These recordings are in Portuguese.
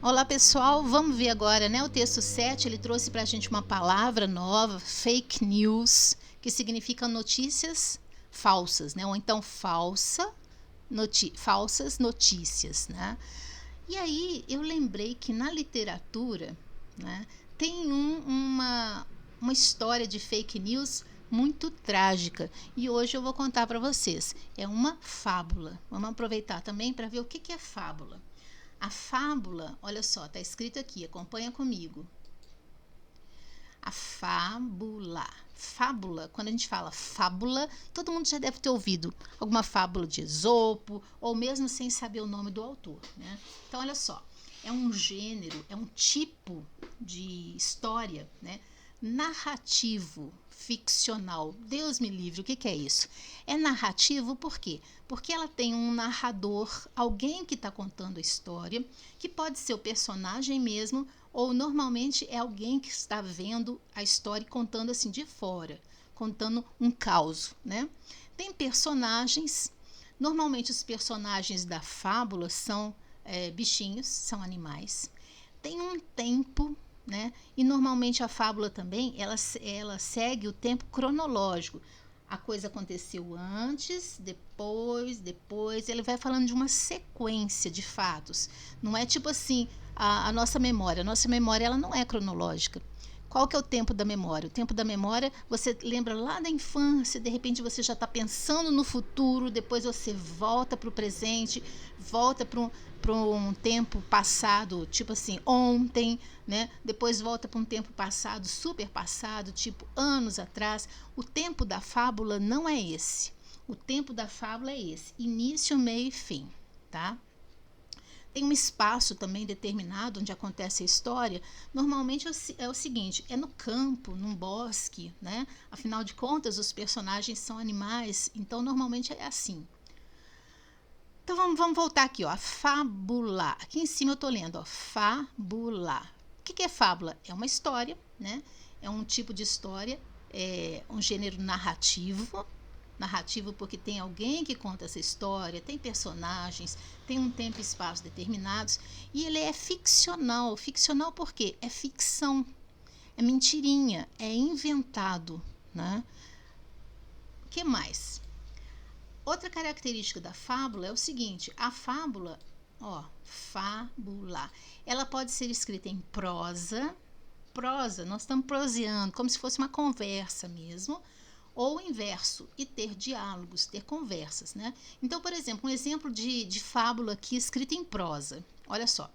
Olá pessoal, vamos ver agora, né? O texto 7, ele trouxe para a gente uma palavra nova, fake news, que significa notícias falsas, né? Ou então falsas notícias, né? E aí eu lembrei que na literatura, né, tem uma história de fake news muito trágica e hoje eu vou contar para vocês. É uma fábula. Vamos aproveitar também para ver o que é fábula. A fábula, olha só, está escrito aqui, acompanha comigo. A fábula. Fábula, quando a gente fala fábula, todo mundo já deve ter ouvido alguma fábula de Esopo, ou mesmo sem saber o nome do autor, né? Então, olha só, é um gênero, é um tipo de história, né? Narrativo, ficcional. Deus me livre, o que é isso? É narrativo por quê? Porque ela tem um narrador, alguém que está contando a história, que pode ser o personagem mesmo, ou normalmente é alguém que está vendo a história e contando assim de fora, contando um caos, né? Tem personagens, normalmente os personagens da fábula são bichinhos, são animais. Tem um tempo, né? E normalmente a fábula também, ela segue o tempo cronológico. A coisa aconteceu antes, depois, ele vai falando de uma sequência de fatos. Não é tipo assim, a nossa memória. A nossa memória ela não é cronológica. Qual que é o tempo da memória? O tempo da memória, você lembra lá da infância, de repente você já está pensando no futuro, depois você volta para o presente, volta para um tempo passado, tipo assim, ontem, né? Depois volta para um tempo passado, super passado, tipo anos atrás. O tempo da fábula não é esse. O tempo da fábula é esse, início, meio e fim, tá? Tem um espaço também determinado onde acontece a história. Normalmente é o seguinte, é no campo, num bosque, né? Afinal de contas, os personagens são animais, então normalmente é assim. Então vamos voltar aqui, ó, fábula. Aqui em cima eu estou lendo, ó, fábula. O que é fábula? É uma história, né? É um tipo de história, é um gênero narrativo. Narrativo porque tem alguém que conta essa história, tem personagens, tem um tempo e espaço determinados, e ele é ficcional. Ficcional por quê? É ficção, é mentirinha, é inventado, né? O que mais? Outra característica da fábula é o seguinte, a fábula, ó, fábula, ela pode ser escrita em prosa, nós estamos proseando, como se fosse uma conversa mesmo, ou em verso, e ter diálogos, ter conversas, né? Então, por exemplo, um exemplo de fábula aqui escrita em prosa, olha só.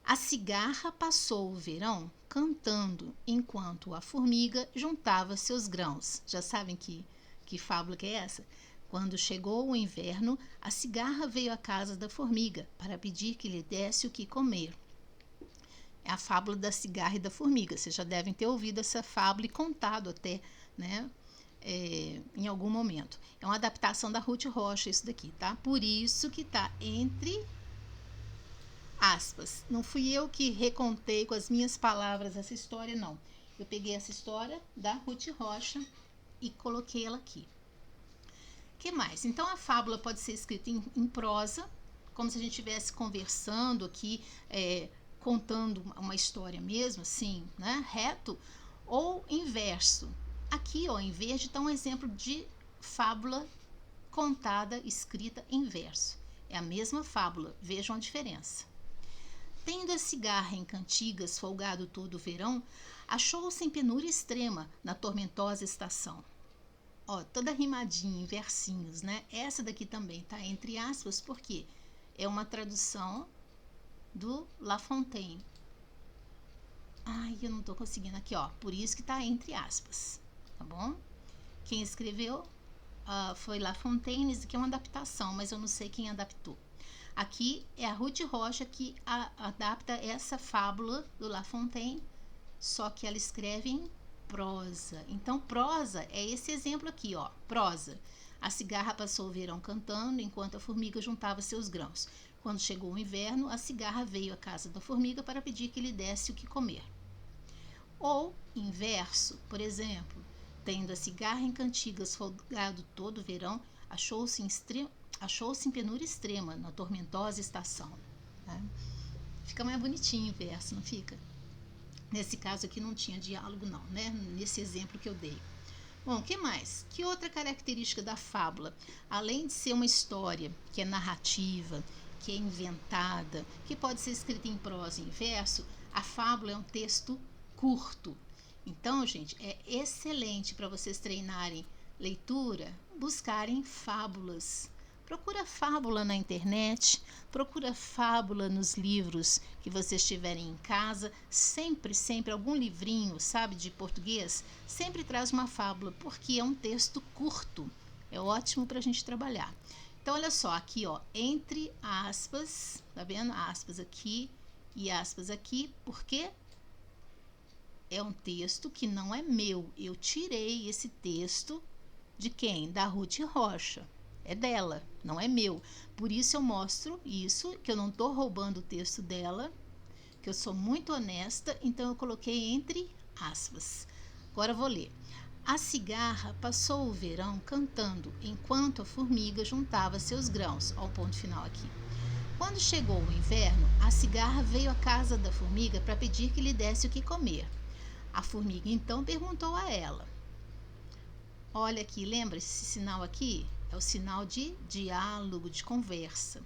A cigarra passou o verão cantando, enquanto a formiga juntava seus grãos. Já sabem que fábula que é essa? Quando chegou o inverno, a cigarra veio à casa da formiga para pedir que lhe desse o que comer. É a fábula da cigarra e da formiga. Vocês já devem ter ouvido essa fábula e contado até, né? Em algum momento. É uma adaptação da Ruth Rocha isso daqui, tá? Por isso que tá entre aspas. Não fui eu que recontei com as minhas palavras essa história, não. Eu peguei essa história da Ruth Rocha e coloquei ela aqui. Que mais? Então a fábula pode ser escrita em prosa, como se a gente estivesse conversando aqui, contando uma história mesmo, assim, né? Reto, ou em verso. Aqui, ó, em verde, está um exemplo de fábula contada, escrita em verso. É a mesma fábula, vejam a diferença. Tendo a cigarra em cantigas, folgado todo o verão, achou-se em penúria extrema na tormentosa estação. Ó, toda rimadinha em versinhos, né? Essa daqui também tá entre aspas, porque é uma tradução do La Fontaine. Ai, eu não tô conseguindo aqui, ó. Por isso que tá entre aspas, tá bom? Quem escreveu foi La Fontaine, que é uma adaptação, mas eu não sei quem adaptou. Aqui é a Ruth Rocha que adapta essa fábula do La Fontaine, só que ela escreve em prosa. Então, prosa é esse exemplo aqui, ó, prosa. A cigarra passou o verão cantando, enquanto a formiga juntava seus grãos. Quando chegou o inverno, a cigarra veio à casa da formiga para pedir que lhe desse o que comer. Ou, em verso, por exemplo, tendo a cigarra em cantigas folgado todo o verão, achou-se em penúria extrema, na tormentosa estação. Né? Fica mais bonitinho o verso, não fica? Nesse caso aqui não tinha diálogo não, né? Nesse exemplo que eu dei. Bom, o que mais? Que outra característica da fábula? Além de ser uma história que é narrativa, que é inventada, que pode ser escrita em prosa e em verso, a fábula é um texto curto. Então, gente, é excelente para vocês treinarem leitura, buscarem fábulas. Procura fábula na internet, procura fábula nos livros que vocês tiverem em casa. Sempre, sempre, algum livrinho, sabe, de português, sempre traz uma fábula, porque é um texto curto. É ótimo para a gente trabalhar. Então, olha só, aqui, ó, entre aspas, tá vendo? Aspas aqui e aspas aqui, porque é um texto que não é meu. Eu tirei esse texto de quem? Da Ruth Rocha. É dela, não é meu. Por isso eu mostro isso, que eu não estou roubando o texto dela, que eu sou muito honesta, então eu coloquei entre aspas. Agora eu vou ler. A cigarra passou o verão cantando, enquanto a formiga juntava seus grãos. Ó, o ponto final aqui. Quando chegou o inverno, a cigarra veio à casa da formiga para pedir que lhe desse o que comer. A formiga então perguntou a ela: olha aqui, lembra esse sinal aqui? É o sinal de diálogo, de conversa.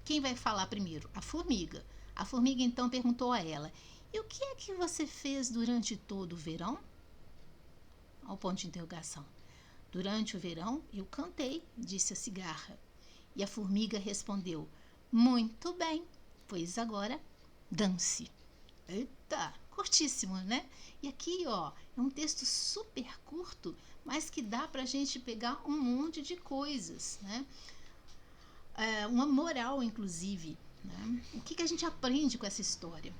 Quem vai falar primeiro? A formiga. A formiga então perguntou a ela: e o que é que você fez durante todo o verão? Ao ponto de interrogação. Durante o verão eu cantei, disse a cigarra. E a formiga respondeu: muito bem, pois agora dance. Eita, curtíssimo, né? E aqui, ó, é um texto super curto, mas que dá pra gente pegar um monte de coisas, né? Uma moral, inclusive, né? O que a gente aprende com essa história?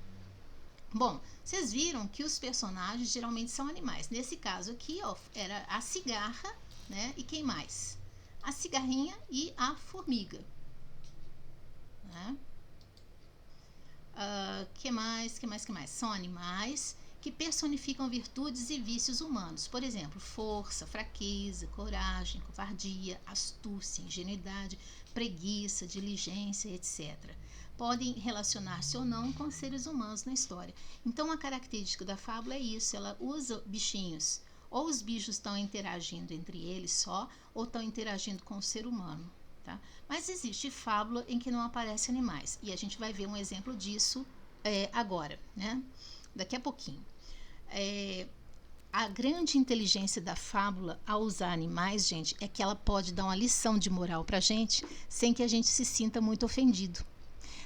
Bom, vocês viram que os personagens geralmente são animais. Nesse caso aqui, ó, era a cigarra, né? E quem mais? A cigarrinha e a formiga, né? Que mais? São animais que personificam virtudes e vícios humanos. Por exemplo, força, fraqueza, coragem, covardia, astúcia, ingenuidade, preguiça, diligência, etc. Podem relacionar-se ou não com seres humanos na história. Então, a característica da fábula é isso, ela usa bichinhos. Ou os bichos estão interagindo entre eles só, ou estão interagindo com o ser humano. Tá? Mas existe fábula em que não aparecem animais, e a gente vai ver um exemplo disso agora, né? Daqui a pouquinho. A grande inteligência da fábula ao usar animais, gente, é que ela pode dar uma lição de moral pra gente sem que a gente se sinta muito ofendido.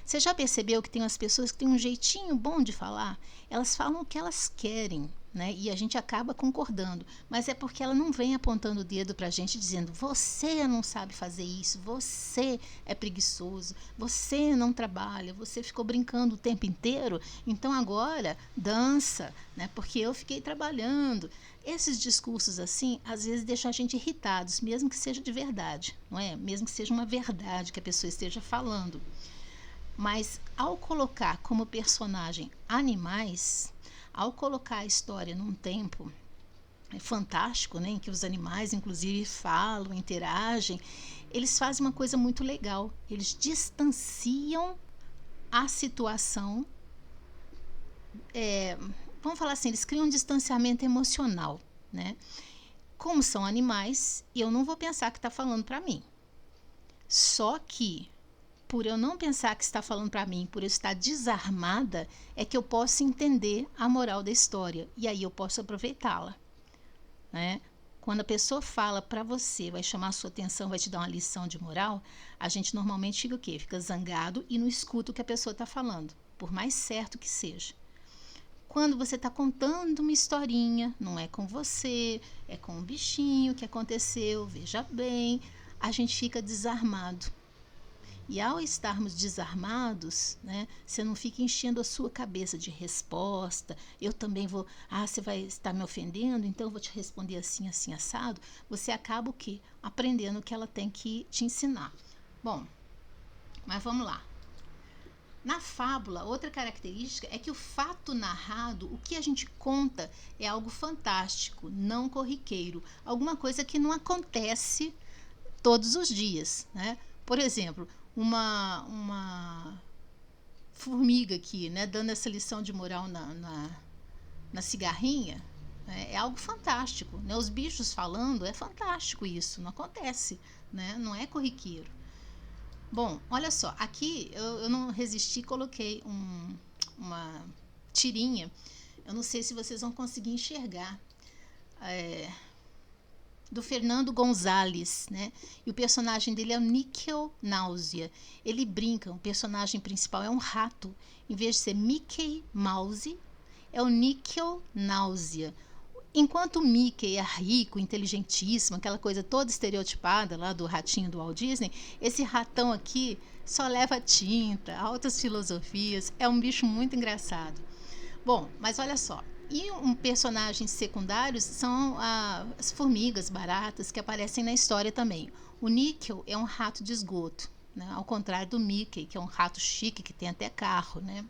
Você já percebeu que tem umas pessoas que têm um jeitinho bom de falar? Elas falam o que elas querem, né? E a gente acaba concordando. Mas é porque ela não vem apontando o dedo pra gente dizendo: você não sabe fazer isso, você é preguiçoso, você não trabalha, você ficou brincando o tempo inteiro, então agora dança, né? Porque eu fiquei trabalhando. Esses discursos assim, às vezes deixam a gente irritados, mesmo que seja de verdade, não é? Mesmo que seja uma verdade que a pessoa esteja falando. Mas ao colocar como personagem animais, ao colocar a história num tempo fantástico, né, em que os animais inclusive falam, interagem, eles fazem uma coisa muito legal. Eles distanciam a situação, vamos falar assim, eles criam um distanciamento emocional, né? Como são animais, eu não vou pensar que está falando para mim. Só que por eu não pensar que está falando para mim, por eu estar desarmada, é que eu posso entender a moral da história e aí eu posso aproveitá-la, né? Quando a pessoa fala para você, vai chamar a sua atenção, vai te dar uma lição de moral, a gente normalmente fica o quê? Fica zangado e não escuta o que a pessoa está falando, por mais certo que seja. Quando você está contando uma historinha, não é com você, é com um bichinho que aconteceu, veja bem, a gente fica desarmado. E ao estarmos desarmados, né, você não fica enchendo a sua cabeça de resposta. Eu também vou, você vai estar me ofendendo, então eu vou te responder assim, assim, assado. Você acaba o quê? Aprendendo o que ela tem que te ensinar. Bom, mas vamos lá. Na fábula, outra característica é que o fato narrado, o que a gente conta, é algo fantástico, não corriqueiro. Alguma coisa que não acontece todos os dias, né? Por exemplo, uma formiga aqui, né, dando essa lição de moral na cigarrinha, é algo fantástico, né? Os bichos falando, é fantástico isso, não acontece, né? Não é corriqueiro. Bom, olha só, aqui eu não resisti, coloquei uma tirinha, eu não sei se vocês vão conseguir enxergar, do Fernando Gonzalez, né? E o personagem dele é o Níquel Náusea. Ele brinca, o personagem principal é um rato. Em vez de ser Mickey Mouse, é o Níquel Náusea. Enquanto o Mickey é rico, inteligentíssimo, aquela coisa toda estereotipada lá do ratinho do Walt Disney, esse ratão aqui só leva tinta, altas filosofias, é um bicho muito engraçado. Bom, mas olha só. E personagens secundários são as formigas, baratas, que aparecem na história também. O Níquel é um rato de esgoto, né? Ao contrário do Mickey, que é um rato chique, que tem até carro, né?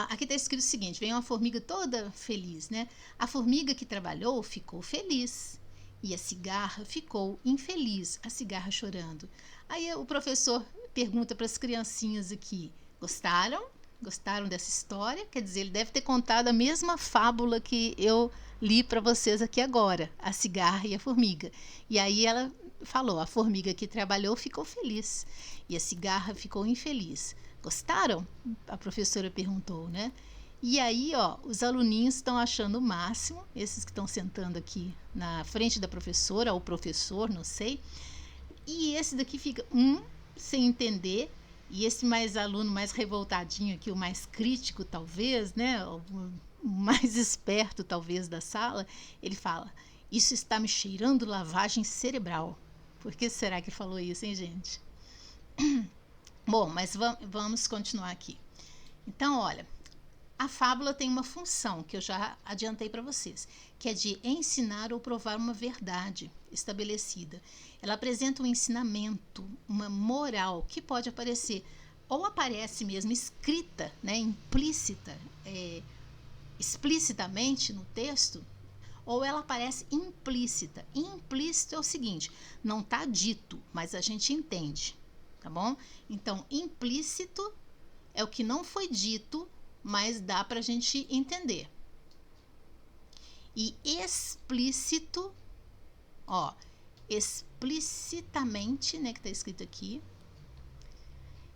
Aqui está escrito o seguinte, vem uma formiga toda feliz, né? A formiga que trabalhou ficou feliz e a cigarra ficou infeliz, a cigarra chorando. Aí o professor pergunta para as criancinhas aqui, gostaram? Gostaram dessa história? Quer dizer, ele deve ter contado a mesma fábula que eu li para vocês aqui agora, a cigarra e a formiga. E aí ela falou, a formiga que trabalhou ficou feliz e a cigarra ficou infeliz. Gostaram? A professora perguntou, né? E aí, ó, os aluninhos estão achando o máximo, esses que estão sentando aqui na frente da professora, ou professor, não sei. E esse daqui fica sem entender, e esse mais aluno mais revoltadinho aqui, o mais crítico talvez, né, o mais esperto talvez da sala, ele fala, isso está me cheirando lavagem cerebral. Por que será que falou isso, hein, gente? Bom, mas vamos continuar aqui. Então, olha, a fábula tem uma função que eu já adiantei para vocês, que é de ensinar ou provar uma verdade estabelecida. Ela apresenta um ensinamento, uma moral que pode aparecer, ou aparece mesmo escrita, né, implícita, explicitamente no texto, ou ela aparece implícita. Implícito é o seguinte, não está dito, mas a gente entende, tá bom? Então, implícito é o que não foi dito, mas dá para a gente entender. E explícito, ó, explicitamente, né, que está escrito aqui.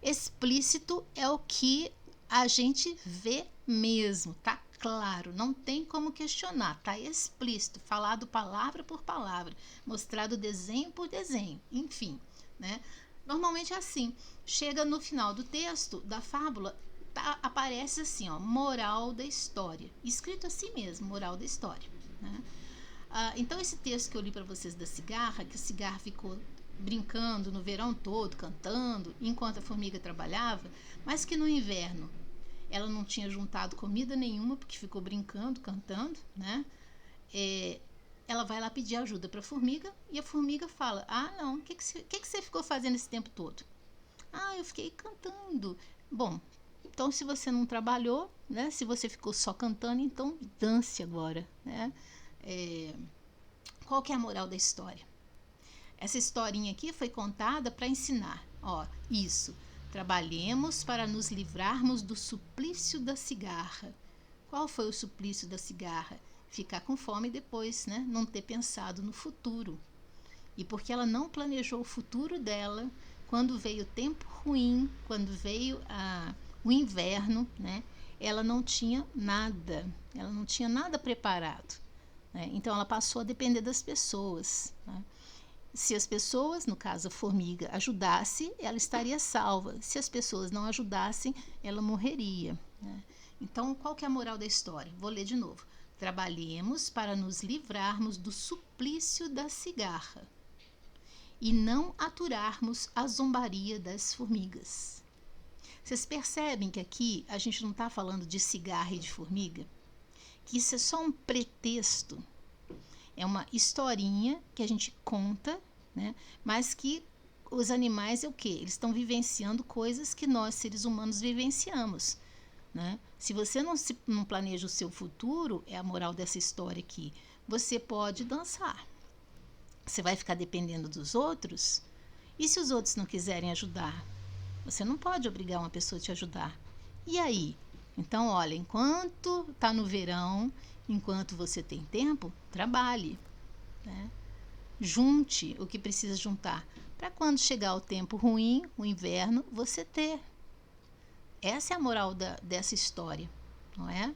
Explícito é o que a gente vê mesmo, tá claro, não tem como questionar, tá explícito, falado palavra por palavra, mostrado desenho por desenho, enfim, né? Normalmente é assim, chega no final do texto, da fábula, aparece assim, ó, moral da história, escrito assim mesmo, moral da história, né? Então esse texto que eu li para vocês da cigarra, que a cigarra ficou brincando no verão todo, cantando, enquanto a formiga trabalhava, mas que no inverno ela não tinha juntado comida nenhuma, porque ficou brincando, cantando, né? Ela vai lá pedir ajuda para a formiga e a formiga fala, não, o que você ficou fazendo esse tempo todo? Eu fiquei cantando. Bom, então se você não trabalhou, né? Se você ficou só cantando, então dance agora, né? Qual que é a moral da história? Essa historinha aqui foi contada para ensinar, ó, isso, trabalhemos para nos livrarmos do suplício da cigarra. Qual foi o suplício da cigarra? Ficar com fome depois, né? Não ter pensado no futuro. E porque ela não planejou o futuro dela, quando veio o tempo ruim, quando veio o inverno, né? Ela não tinha nada preparado, né? Então ela passou a depender das pessoas, né? Se as pessoas, no caso a formiga, ajudasse, ela estaria salva. Se as pessoas não ajudassem, ela morreria, né? Então, qual que é a moral da história? Vou ler de novo. Trabalhemos para nos livrarmos do suplício da cigarra e não aturarmos a zombaria das formigas. Vocês percebem que aqui a gente não está falando de cigarra e de formiga? Que isso é só um pretexto. É uma historinha que a gente conta, né? Mas que os animais é o quê? Eles estão vivenciando coisas que nós, seres humanos, vivenciamos, né? Se você não planeja o seu futuro, é a moral dessa história aqui, você pode dançar. Você vai ficar dependendo dos outros? E se os outros não quiserem ajudar? Você não pode obrigar uma pessoa a te ajudar. E aí? Então, olha, enquanto está no verão, enquanto você tem tempo, trabalhe, né? Junte o que precisa juntar, para quando chegar o tempo ruim, o inverno, você ter. Essa é a moral dessa história, não é?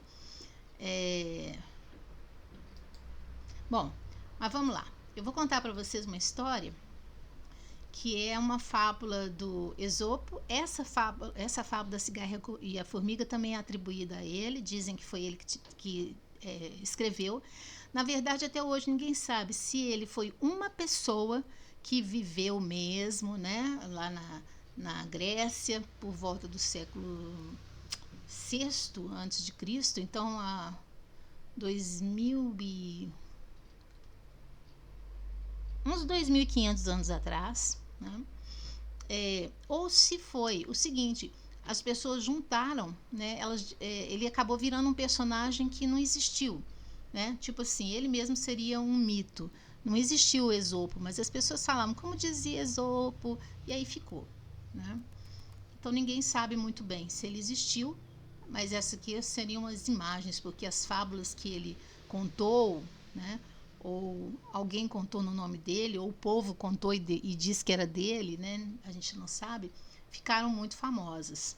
Bom, mas vamos lá. Eu vou contar para vocês uma história que é uma fábula do Esopo. Essa fábula da cigarra e a formiga também é atribuída a ele. Dizem que foi ele que escreveu. Na verdade, até hoje ninguém sabe se ele foi uma pessoa que viveu mesmo, né, lá na Grécia, por volta do século VI antes de Cristo. Então, há 2000 uns 2.500 anos atrás, né? Ou se foi o seguinte, as pessoas juntaram, né? Ele acabou virando um personagem que não existiu, né? Tipo assim, ele mesmo seria um mito. Não existiu o Esopo, mas as pessoas falavam como dizia Esopo, e aí ficou, né? Então ninguém sabe muito bem se ele existiu, mas essa aqui seriam as imagens, porque as fábulas que ele contou, né? Ou alguém contou no nome dele, ou o povo contou e disse que era dele, né? A gente não sabe, ficaram muito famosas.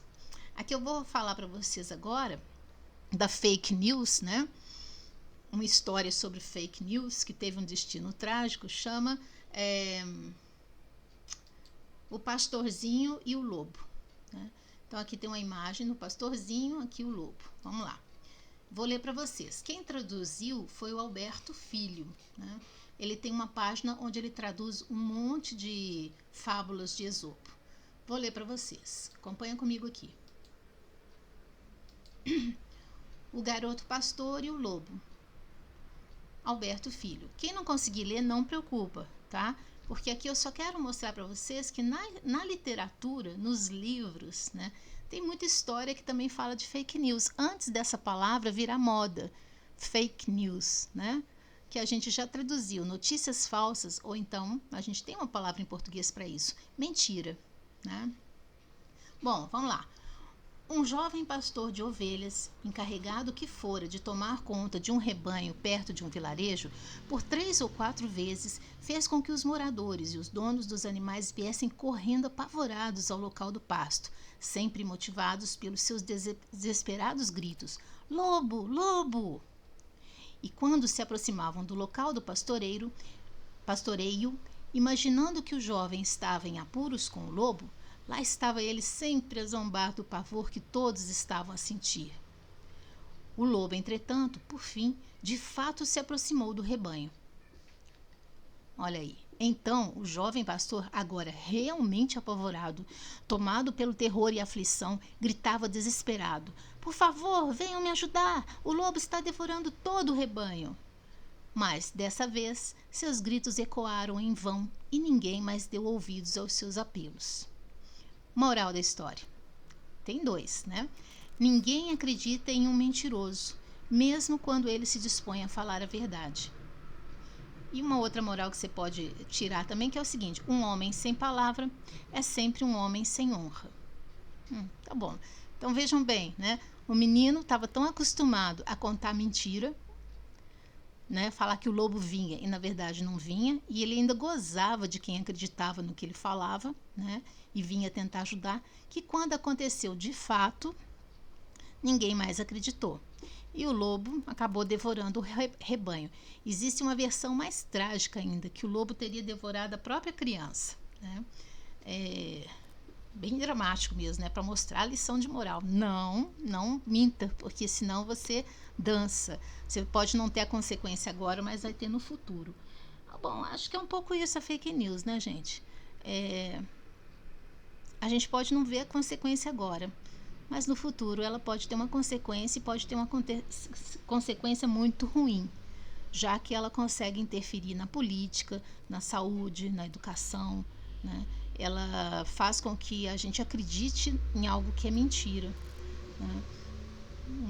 Aqui eu vou falar para vocês agora da fake news, né? Uma história sobre fake news que teve um destino trágico, chama O Pastorzinho e o Lobo, né? Então aqui tem uma imagem do pastorzinho, aqui o lobo. Vamos lá. Vou ler para vocês. Quem traduziu foi o Alberto Filho, né? Ele tem uma página onde ele traduz um monte de fábulas de Esopo. Vou ler para vocês. Acompanha comigo aqui. O Garoto Pastor e o Lobo. Alberto Filho. Quem não conseguir ler, não preocupa, tá? Porque aqui eu só quero mostrar para vocês que na literatura, nos livros, né, tem muita história que também fala de fake news. Antes dessa palavra virar moda, fake news, né? Que a gente já traduziu, notícias falsas, ou então a gente tem uma palavra em português para isso, mentira, né? Bom, vamos lá. Um jovem pastor de ovelhas, encarregado que fora de tomar conta de um rebanho perto de um vilarejo, por 3 ou 4 vezes fez com que os moradores e os donos dos animais viessem correndo apavorados ao local do pasto, sempre motivados pelos seus desesperados gritos: "Lobo! Lobo!" E quando se aproximavam do local do pastoreio, imaginando que o jovem estava em apuros com o lobo, lá estava ele sempre a zombar do pavor que todos estavam a sentir. O lobo, entretanto, por fim, de fato se aproximou do rebanho. Olha aí. Então, o jovem pastor, agora realmente apavorado, tomado pelo terror e aflição, gritava desesperado: "Por favor, venham me ajudar! O lobo está devorando todo o rebanho!" Mas, dessa vez, seus gritos ecoaram em vão e ninguém mais deu ouvidos aos seus apelos. Moral da história. Tem 2, né? Ninguém acredita em um mentiroso, mesmo quando ele se dispõe a falar a verdade. E uma outra moral que você pode tirar também, que é o seguinte: um homem sem palavra é sempre um homem sem honra. Tá bom. Então vejam bem, né? O menino estava tão acostumado a contar mentira, né? Falar que o lobo vinha e na verdade não vinha, e ele ainda gozava de quem acreditava no que ele falava, né? E vinha tentar ajudar, que quando aconteceu de fato, ninguém mais acreditou. E o lobo acabou devorando o rebanho. Existe uma versão mais trágica ainda, que o lobo teria devorado a própria criança, né? Bem dramático mesmo, né? Para mostrar a lição de moral. Não minta, porque senão você dança. Você pode não ter a consequência agora, mas vai ter no futuro. Bom, acho que é um pouco isso a fake news, né, gente? A gente pode não ver a consequência agora, mas no futuro ela pode ter uma consequência e pode ter uma consequência muito ruim, já que ela consegue interferir na política, na saúde, na educação, né? Ela faz com que a gente acredite em algo que é mentira, né?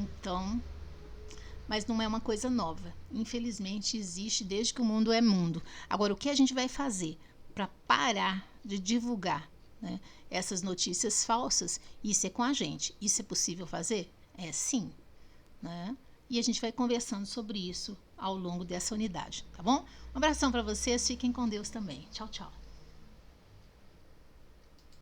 Então, mas não é uma coisa nova. Infelizmente existe desde que o mundo é mundo. Agora, o que a gente vai fazer para parar de divulgar né, essas notícias falsas. Isso é com a gente. Isso é possível fazer? É sim, né? E a gente vai conversando sobre isso ao longo dessa unidade, tá bom? Um abração para vocês, fiquem com Deus também. Tchau, tchau.